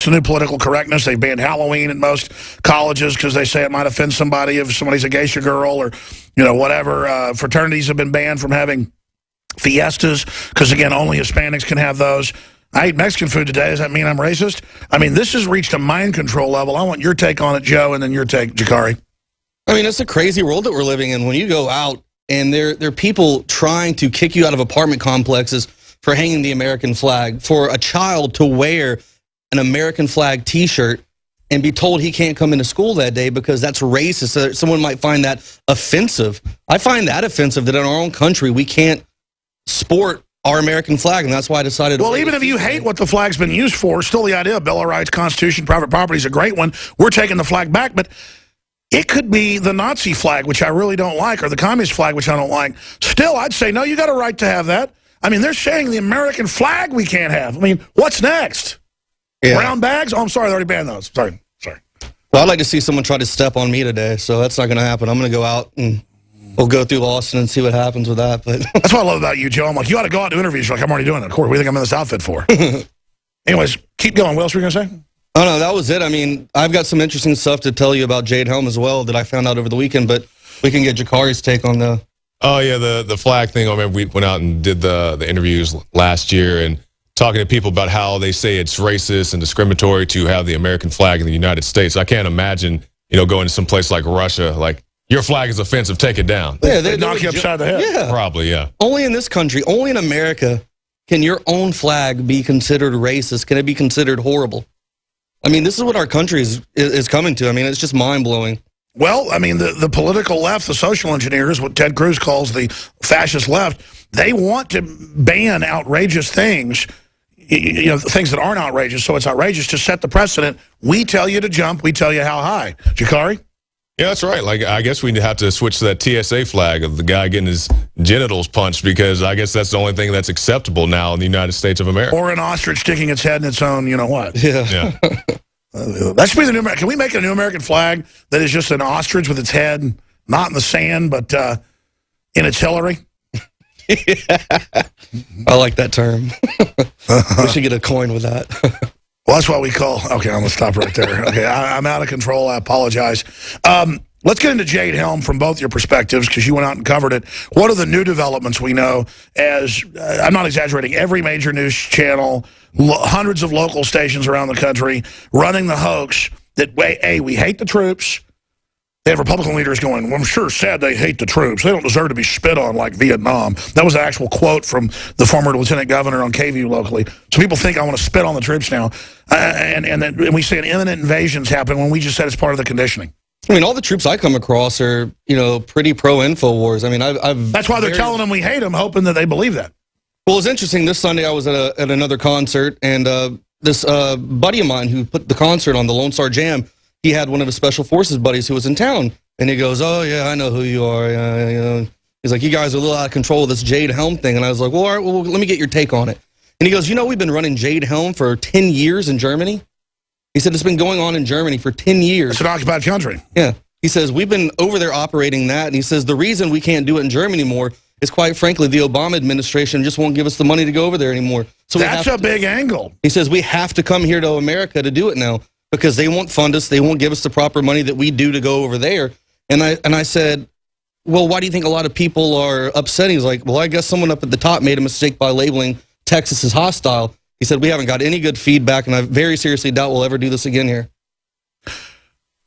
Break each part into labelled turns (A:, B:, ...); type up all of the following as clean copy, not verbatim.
A: It's a new political correctness. They banned Halloween at most colleges because they say it might offend somebody if somebody's a geisha girl or, whatever. Fraternities have been banned from having fiestas because, again, only Hispanics can have those. I ate Mexican food today. Does that mean I'm racist? I mean, this has reached a mind control level. I want your take on it, Joe, and then your take, Jakari.
B: I mean, it's a crazy world that we're living in. When you go out and there are people trying to kick you out of apartment complexes for hanging the American flag, for a child to wear an American flag T-shirt and be told he can't come into school that day because that's racist. So someone might find that offensive. I find that offensive that in our own country we can't sport our American flag, and that's why I decided to...
A: Well, even if you hate what the flag's been used for, still the idea of Bill of Rights, Constitution, private property is a great one. We're taking the flag back, but it could be the Nazi flag, which I really don't like, or the communist flag, which I don't like. Still, I'd say, no, you got a right to have that. I mean, they're saying the American flag we can't have. I mean, what's next? Yeah. Brown bags? Oh, I'm sorry, they already banned those. Sorry.
B: Well, I'd like to see someone try to step on me today, so that's not going to happen. I'm going to go out and we'll go through Austin and see what happens with that. But
A: that's what I love about you, Joe. I'm like, you ought to go out to interviews. You're like, I'm already doing it. Of course, what do you think I'm in this outfit for? Anyways, keep going. What else were you going to say?
B: Oh, no, that was it. I mean, I've got some interesting stuff to tell you about Jade Helm as well that I found out over the weekend, but we can get Jakari's take on the...
C: Oh, yeah, the flag thing. I remember we went out and did the interviews last year and talking to people about how they say it's racist and discriminatory to have the American flag in the United States. I can't imagine, going to some place like Russia, like, your flag is offensive, take it down.
A: Yeah, they knock you upside the head.
B: Yeah.
C: Probably, yeah.
B: Only in this country, only in America, can your own flag be considered racist? Can it be considered horrible? I mean, this is what our country is coming to. I mean, it's just mind-blowing.
A: Well, I mean, the political left, the social engineers, what Ted Cruz calls the fascist left, they want to ban outrageous things, things that aren't outrageous, so it's outrageous to set the precedent. We tell you to jump, we tell you how high. Jakari?
C: Yeah, that's right. Like, I guess we'd have to switch to that TSA flag of the guy getting his genitals punched because I guess that's the only thing that's acceptable now in the United States of America.
A: Or an ostrich sticking its head in its own, what?
B: Yeah.
A: That should be the new American. Can we make a new American flag that is just an ostrich with its head, not in the sand, but in its Hillary?
B: Yeah. I like that term. We should get a coin with that.
A: Well, that's what we call... Okay, I'm going to stop right there. Okay, I'm out of control. I apologize. Let's get into Jade Helm from both your perspectives because you went out and covered it. What are the new developments we know as, I'm not exaggerating, every major news channel, hundreds of local stations around the country running the hoax that, A, we hate the troops. They have Republican leaders going, well, I'm sure sad they hate the troops. They don't deserve to be spit on like Vietnam. That was an actual quote from the former lieutenant governor on KVUE locally. So people think I want to spit on the troops now. And we say an imminent invasion's happening when we just said it's part of the conditioning.
B: I mean, all the troops I come across are, pretty pro-InfoWars. I mean,
A: That's why they're telling them we hate them, hoping that they believe that.
B: Well, it's interesting. This Sunday I was at another concert, and this buddy of mine who put the concert on, the Lone Star Jam, he had one of his Special Forces buddies who was in town, and he goes, oh, yeah, I know who you are. He's like, you guys are a little out of control with this Jade Helm thing. And I was like, well, all right, well, let me get your take on it. And he goes, we've been running Jade Helm for 10 years in Germany. He said it's been going on in Germany for 10 years.
A: It's an occupied country.
B: Yeah. He says, we've been over there operating that. And he says, the reason we can't do it in Germany anymore is, quite frankly, the Obama administration just won't give us the money to go over there anymore. So
A: that's a big angle.
B: He says, we have to come here to America to do it now because they won't fund us. They won't give us the proper money that we do to go over there. And I said, well, why do you think a lot of people are upset? He's like, well, I guess someone up at the top made a mistake by labeling Texas as hostile. He said, we haven't got any good feedback, and I very seriously doubt we'll ever do this again here.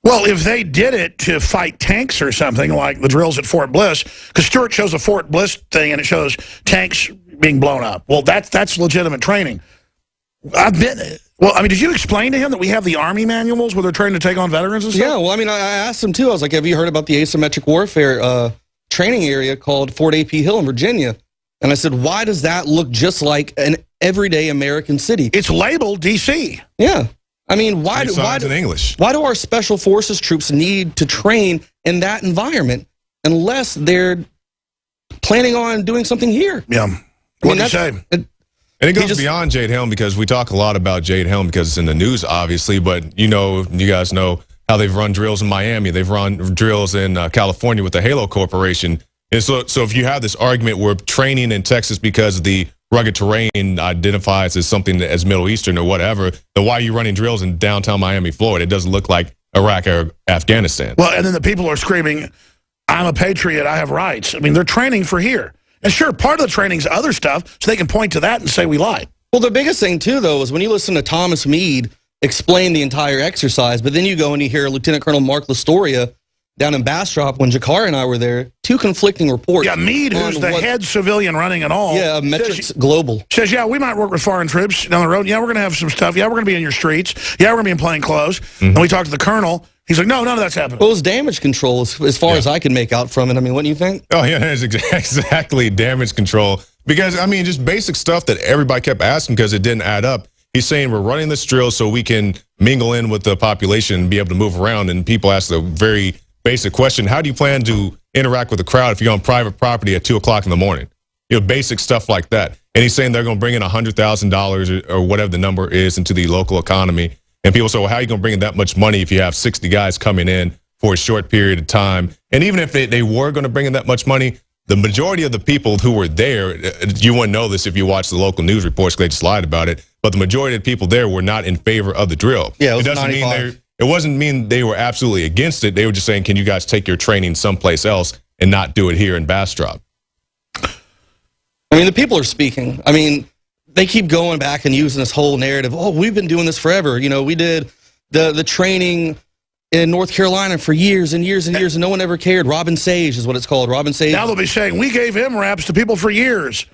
A: Well, if they did it to fight tanks or something like the drills at Fort Bliss, because Stewart shows a Fort Bliss thing and it shows tanks being blown up. Well, that's legitimate training. Well, I mean, did you explain to him that we have the Army manuals where they're trying to take on veterans and stuff?
B: Yeah, well, I mean, I asked him, too. I was like, have you heard about the asymmetric warfare training area called Fort A.P. Hill in Virginia? And I said, why does that look just like an everyday American city?
A: It's labeled D.C.
B: Yeah. I mean, why do our Special Forces troops need to train in that environment unless they're planning on doing something here?
A: Yeah. What do you say?
C: And it goes beyond Jade Helm because we talk a lot about Jade Helm because it's in the news, obviously, but you guys know how they've run drills in Miami. They've run drills in California with the Halo Corporation. And so if you have this argument, we're training in Texas because of the rugged terrain identifies as something as Middle Eastern or whatever, then why are you running drills in downtown Miami, Florida? It doesn't look like Iraq or Afghanistan.
A: Well, and then the people are screaming, I'm a patriot, I have rights. I mean, they're training for here. And sure, part of the training's other stuff, so they can point to that and say we lied.
B: Well, the biggest thing, too, though, is when you listen to Thomas Meade explain the entire exercise, but then you go and you hear Lieutenant Colonel Mark Lastoria down in Bastrop when Jakar and I were there, two conflicting reports.
A: Yeah, Meade, who's the head civilian running it all.
B: Yeah, Metrics Global.
A: Says, yeah, we might work with foreign troops down the road. Yeah, we're going to have some stuff. Yeah, we're going to be in your streets. Yeah, we're going to be in plain clothes. And we talked to the colonel. He's like, no, none of that's happening.
B: Well, it was damage control as far as I can make out from it. I mean, what do you think?
C: Oh, yeah, it's exactly damage control. Because, I mean, just basic stuff that everybody kept asking because it didn't add up. He's saying we're running this drill so we can mingle in with the population and be able to move around. And people ask the very basic question, how do you plan to interact with the crowd if you're on private property at 2 o'clock in the morning? You know, basic stuff like that. And he's saying they're going to bring in $100,000 or whatever the number is into the local economy. And people say, well, how are you going to bring in that much money if you have 60 guys coming in for a short period of time? And even if they were going to bring in that much money, the majority of the people who were there, you wouldn't know this if you watched the local news reports because they just lied about it, but the majority of the people there were not in favor of the drill.
B: Yeah,
C: it doesn't mean it wasn't mean they were absolutely against it. They were just saying, can you guys take your training someplace else and not do it here in Bastrop?
B: I mean, the people are speaking. I mean, they keep going back and using this whole narrative. Oh, we've been doing this forever. You know, we did the training in North Carolina for years and years and years, and no one ever cared. Robin Sage is what it's called. Robin Sage.
A: Now they'll be saying, we gave MRAPs to people for years.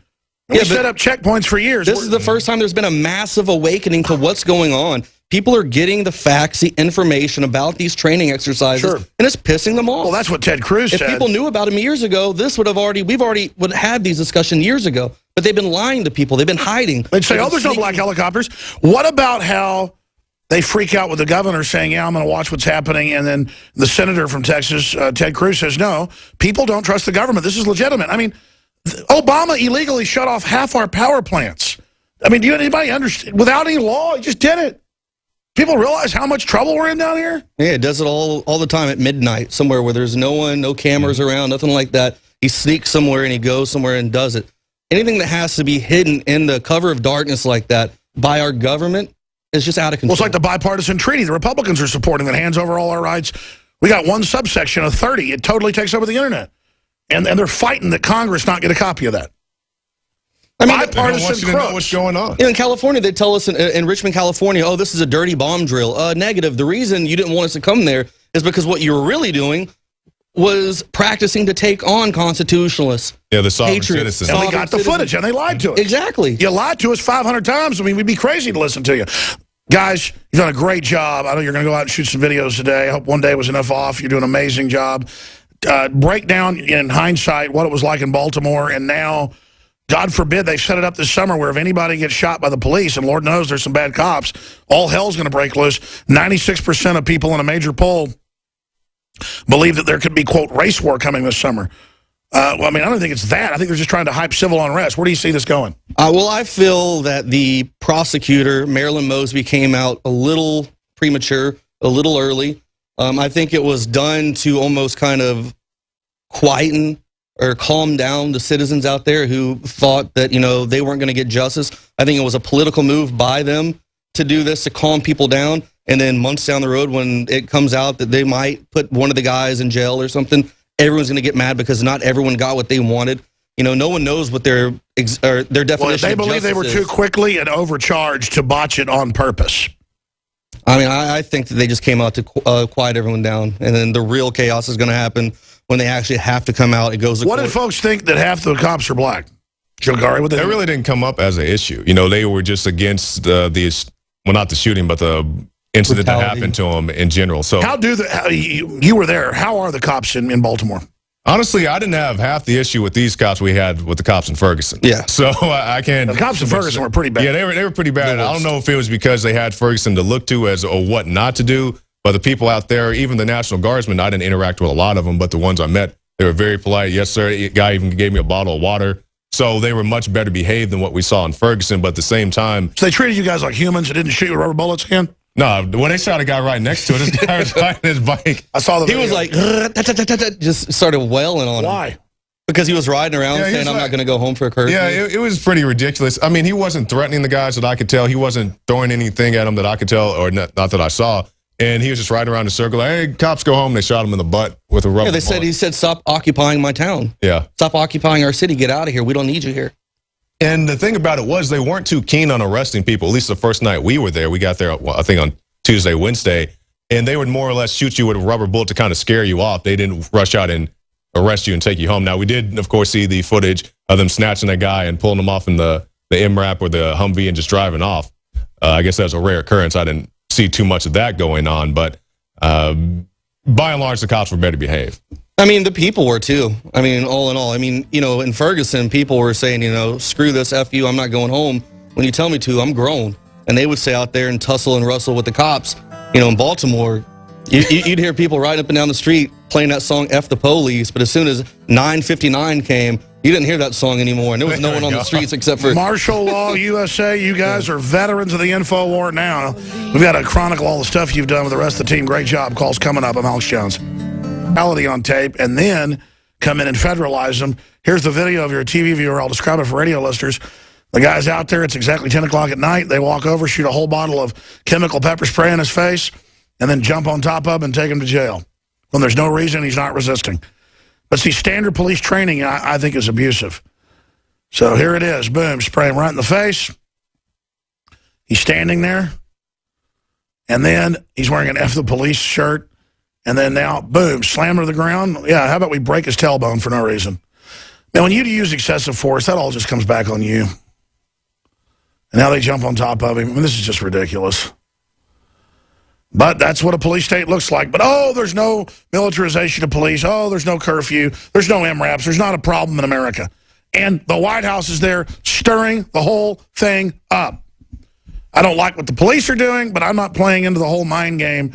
A: We set up checkpoints for years.
B: This is the first time there's been a massive awakening to what's going on. People are getting the facts, the information about these training exercises, and it's pissing them off.
A: Well, that's what Ted Cruz said.
B: If people knew about them years ago, this would have we've already had these discussions years ago. But they've been lying to people. They've been hiding.
A: They'd say, oh, there's no black helicopters. What about how they freak out with the governor saying, yeah, I'm going to watch what's happening, and then the senator from Texas, Ted Cruz, says, no, people don't trust the government. This is legitimate. I mean, Obama illegally shut off half our power plants. I mean, do anybody understand? Without any law, he just did it. People realize how much trouble we're in down here?
B: Yeah, it does it all the time at midnight, somewhere where there's no one, no cameras around, nothing like that. He sneaks somewhere and he goes somewhere and does it. Anything that has to be hidden in the cover of darkness like that by our government is just out of control.
A: Well, it's like the bipartisan treaty the Republicans are supporting that hands over all our rights. We got one subsection of 30. It totally takes over the internet. And they're fighting that Congress not get a copy of that.
C: I mean, bipartisan want you to know what's going on.
B: In California, they tell us in Richmond, California, oh, this is a dirty bomb drill. Negative. The reason you didn't want us to come there is because what you were really doing was practicing to take on constitutionalists.
C: Yeah, the sovereign citizens.
A: And we got the footage, and they lied to us.
B: Exactly.
A: You lied to us 500 times. I mean, we'd be crazy to listen to you. Guys, you've done a great job. I know you're going to go out and shoot some videos today. I hope one day was enough off. You're doing an amazing job. Break down, in hindsight, what it was like in Baltimore, and now, God forbid, they set it up this summer where if anybody gets shot by the police, and Lord knows there's some bad cops, all hell's going to break loose. 96% of people in a major poll believe that there could be, quote, race war coming this summer. Well, I mean, I don't think it's that. I think they're just trying to hype civil unrest. Where do you see this going?
B: Well, I feel that the prosecutor, Marilyn Mosby, came out a little premature, a little early. I think it was done to almost kind of quieten or calm down the citizens out there who thought that, you know, they weren't going to get justice. I think it was a political move by them to do this, to calm people down. And then months down the road, when it comes out that they might put one of the guys in jail or something, everyone's going to get mad because not everyone got what they wanted. You know, no one knows what their definition
A: well, they believe they were too quickly and overcharged to botch it on purpose.
B: I mean, I think that they just came out to quiet everyone down, and then the real chaos is going to happen when they actually have to come out. It goes to
A: What
B: court.
A: did folks think that half the cops are black? Jilgari, what
C: That really didn't come up as an issue. You know, they were just against well, not the shooting, but the incident that happened to them in general. So
A: you were there. How are the cops in Baltimore?
C: Honestly, I didn't have half the issue with these cops we had with the cops in Ferguson.
B: Yeah.
C: So I can't.
A: The cops in Ferguson were pretty bad.
C: Yeah, they were pretty bad. I don't know if it was because they had Ferguson to look to as or what not to do, but the people out there, even the National Guardsmen, I didn't interact with a lot of them, but the ones I met, they were very polite. Yes, sir. The guy even gave me a bottle of water. So they were much better behaved than what we saw in Ferguson, but at the same time.
A: So they treated you guys like humans and didn't shoot you with rubber bullets again?
C: No, when they shot a guy right next to it, this guy was riding his bike.
A: I saw the video.
B: He was like, just started wailing on him.
A: Why?
B: Because he was riding around
C: Yeah,
B: saying, I'm not going to go home for a curfew.
C: Yeah, it was pretty ridiculous. I mean, he wasn't threatening the guys that I could tell. He wasn't throwing anything at them that I could tell, or not that I saw. And he was just riding around the circle like, hey, cops go home. They shot him in the butt with a rubber
B: Yeah, he said, stop occupying my town.
C: Yeah.
B: Stop occupying our city. Get out of here. We don't need you here.
C: And the thing about it was they weren't too keen on arresting people, at least the first night we were there. We got there, I think, on Tuesday, Wednesday. And they would more or less shoot you with a rubber bullet to kind of scare you off. They didn't rush out and arrest you and take you home. Now, we did, of course, see the footage of them snatching that guy and pulling him off in the MRAP or the Humvee and just driving off. I guess that was a rare occurrence. I didn't see too much of that going on. But by and large, the cops were better behaved.
B: I mean, the people were too. I mean, all in all. I mean, you know, in Ferguson, people were saying, you know, screw this, F you, I'm not going home. When you tell me to, I'm grown. And they would stay out there and tussle and wrestle with the cops. You know, in Baltimore, you'd hear people riding up and down the street playing that song F the Police, but as soon as 9:59 came, you didn't hear that song anymore, and there was no one on the streets except for...
A: Martial Law USA, you guys are veterans of the info war now. We've got to chronicle all the stuff you've done with the rest of the team. Great job. Calls coming up. I'm Alex Jones. Reality on tape, and then come in and federalize them. Here's the video of your TV viewer. I'll describe it for radio listeners. The guy's out there. It's exactly 10 o'clock at night. They walk over, shoot a whole bottle of chemical pepper spray in his face, and then jump on top of him and take him to jail when there's no reason he's not resisting. But see, standard police training, I think, is abusive. So here it is. Boom, spray him right in the face. He's standing there. And then he's wearing an F the Police shirt. And then now, boom, slam him to the ground. Yeah, how about we break his tailbone for no reason? Now, when you use excessive force, that all just comes back on you. And now they jump on top of him. I mean, this is just ridiculous. But that's what a police state looks like. But, oh, there's no militarization of police. Oh, there's no curfew. There's no MRAPs. There's not a problem in America. And the White House is there stirring the whole thing up. I don't like what the police are doing, but I'm not playing into the whole mind game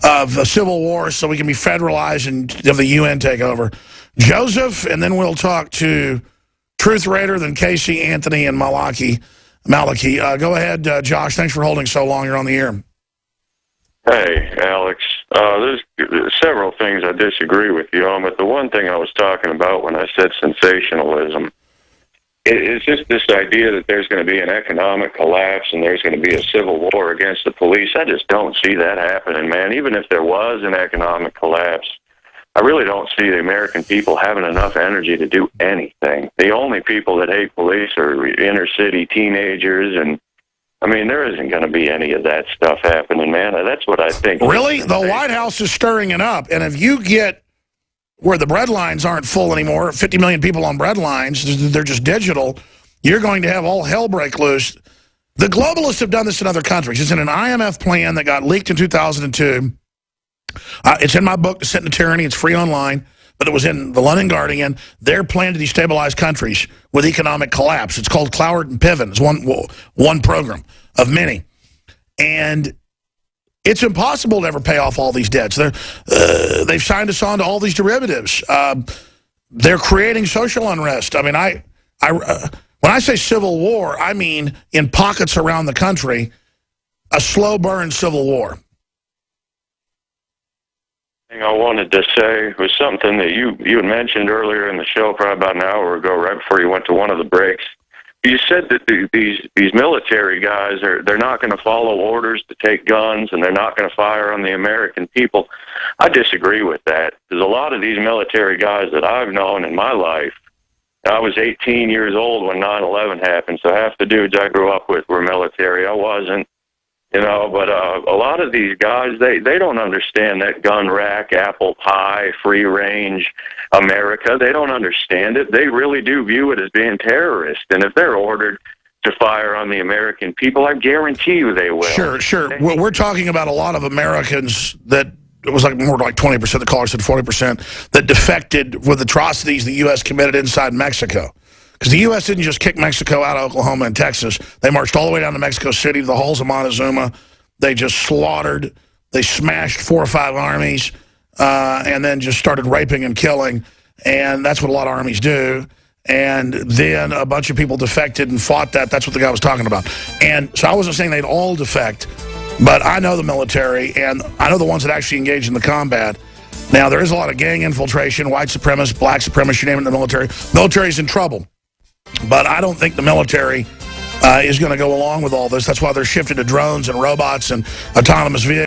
A: of a civil war so we can be federalized and have the UN take over. Joseph, and then we'll talk to Truth Raider, then Casey, Anthony, and Malachi. Go ahead, Josh. Thanks for holding so long. You're on the air.
D: Hey, Alex. There's several things I disagree with you on, but the one thing I was talking about when I said sensationalism, it's just this idea that there's going to be an economic collapse and there's going to be a civil war against the police. I just don't see that happening, man. Even if there was an economic collapse, I really don't see the American people having enough energy to do anything. The only people that hate police are inner city teenagers, and I mean, there isn't going to be any of that stuff happening, man. That's what I think.
A: Really? The White House is stirring it up. And if you get where the bread lines aren't full anymore, 50 million people on bread lines, they're just digital, you're going to have all hell break loose. The globalists have done this in other countries. It's in an IMF plan that got leaked in 2002. It's in my book, Descent into Tyranny. It's free online. But it was in the London Guardian. Their plan to destabilize countries with economic collapse. It's called Cloward and Piven. It's one program of many. And it's impossible to ever pay off all these debts. They've signed us on to all these derivatives. They're creating social unrest. I mean, when I say civil war, I mean in pockets around the country, a slow burn civil war.
D: I wanted to say was something that you had mentioned earlier in the show, probably about an hour ago, right before you went to one of the breaks. You said that these military guys they're not going to follow orders to take guns and they're not going to fire on the American people. I disagree with that, because a lot of these military guys that I've known in my life, I was 18 years old when 9/11 happened, so half the dudes I grew up with were military. I wasn't. You know, but a lot of these guys, they don't understand that gun rack, apple pie, free range America. They don't understand it. They really do view it as being terrorist. And if they're ordered to fire on the American people, I guarantee you they will.
A: Sure. We're talking about a lot of Americans that, it was like more like 20%, the caller said 40%, that defected with atrocities the U.S. committed inside Mexico. Because the U.S. didn't just kick Mexico out of Oklahoma and Texas. They marched all the way down to Mexico City to the halls of Montezuma. They just slaughtered. They smashed 4 or 5 armies and then just started raping and killing. And that's what a lot of armies do. And then a bunch of people defected and fought that. That's what the guy was talking about. And so I wasn't saying they'd all defect, but I know the military, and I know the ones that actually engage in the combat. Now, there is a lot of gang infiltration, white supremacists, black supremacists, you name it, in the military. Military's in trouble. But I don't think the military is going to go along with all this. That's why they're shifted to drones and robots and autonomous vehicles.